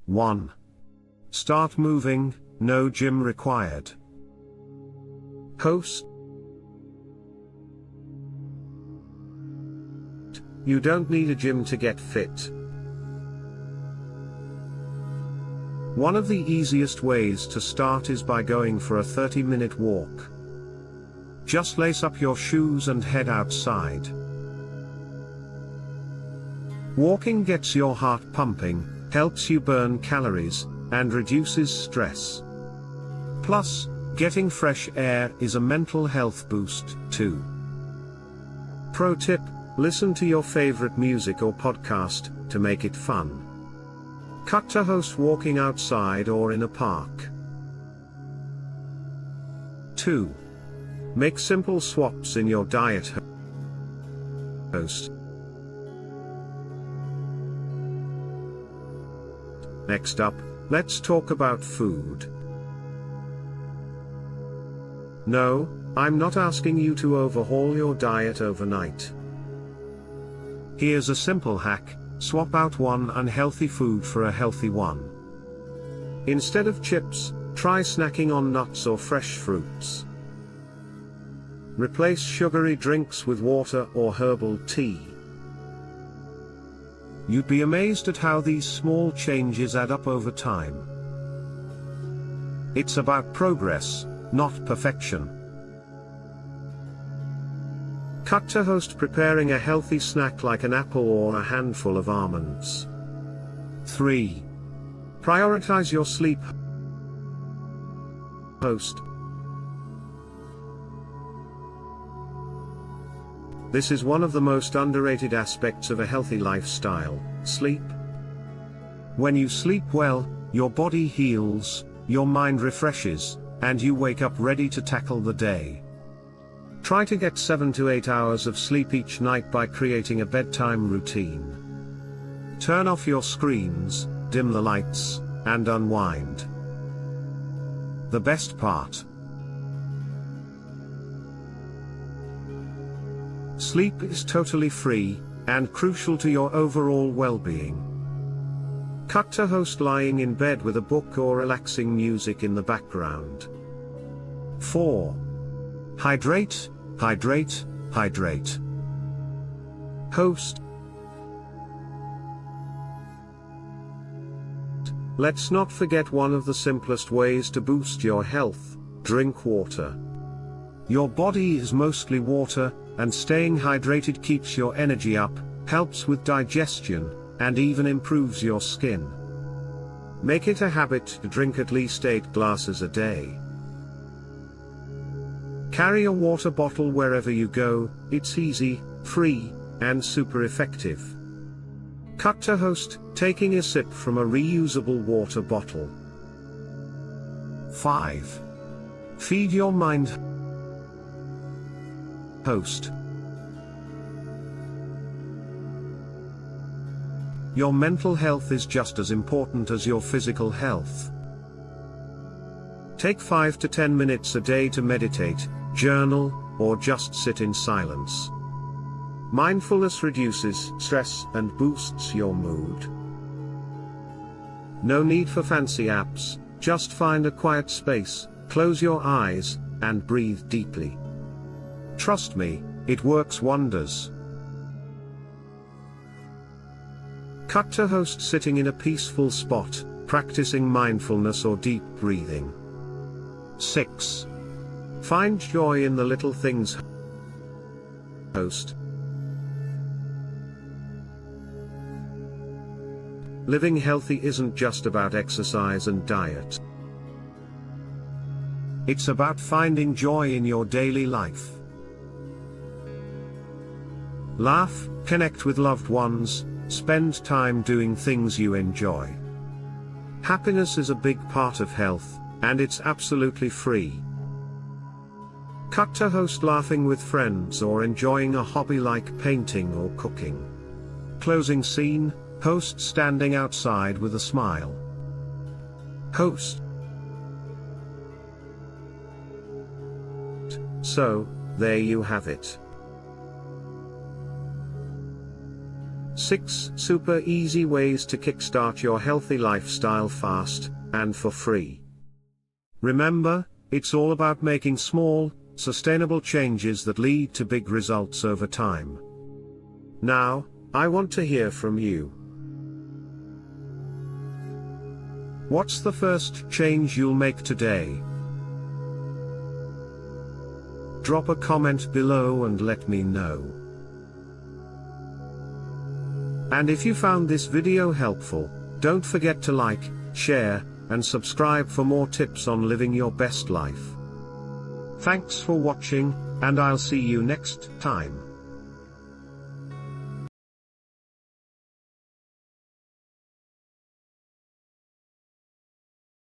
1. Start moving, no gym required. Host: you don't need a gym to get fit. One of the easiest ways to start is by going for a 30-minute walk. Just lace up your shoes and head outside. Walking gets your heart pumping, helps you burn calories, and reduces stress. Plus, getting fresh air is a mental health boost, too. Pro tip: listen to your favorite music or podcast to make it fun. Cut to host walking outside or in a park. 2. Make simple swaps in your diet. Host: next up, let's talk about food. No, I'm not asking you to overhaul your diet overnight. Here's a simple hack: swap out one unhealthy food for a healthy one. Instead of chips, try snacking on nuts or fresh fruits. Replace sugary drinks with water or herbal tea. You'd be amazed at how these small changes add up over time. It's about progress, not perfection. Cut to host preparing a healthy snack like an apple or a handful of almonds. 3. Prioritize your sleep. Host: this is one of the most underrated aspects of a healthy lifestyle: sleep. When you sleep well, your body heals, your mind refreshes, and you wake up ready to tackle the day. Try to get 7 to 8 hours of sleep each night by creating a bedtime routine. Turn off your screens, dim the lights, and unwind. The best part: sleep is totally free, and crucial to your overall well-being. Cut to host lying in bed with a book or relaxing music in the background. 4. Hydrate, hydrate, hydrate. Host: let's not forget one of the simplest ways to boost your health: drink water. Your body is mostly water, and staying hydrated keeps your energy up, helps with digestion, and even improves your skin. Make it a habit to drink at least 8 glasses a day. Carry a water bottle wherever you go. It's easy, free, and super effective. Cut to host taking a sip from a reusable water bottle. 5. Feed your mind. Host: your mental health is just as important as your physical health. Take 5 to 10 minutes a day to meditate, journal, or just sit in silence. Mindfulness reduces stress and boosts your mood. No need for fancy apps, just find a quiet space, close your eyes, and breathe deeply. Trust me, it works wonders. Cut to host sitting in a peaceful spot, practicing mindfulness or deep breathing. 6. Find joy in the little things. Host: living healthy isn't just about exercise and diet. It's about finding joy in your daily life. Laugh, connect with loved ones, spend time doing things you enjoy. Happiness is a big part of health, and it's absolutely free. Cut to host laughing with friends or enjoying a hobby like painting or cooking. Closing scene: host standing outside with a smile. Host: so, there you have it. 6 super easy ways to kickstart your healthy lifestyle fast and for free. Remember, it's all about making small, sustainable changes that lead to big results over time. Now, I want to hear from you. What's the first change you'll make today? Drop a comment below and let me know. And if you found this video helpful, don't forget to like, share, and subscribe for more tips on living your best life. Thanks for watching, and I'll see you next time.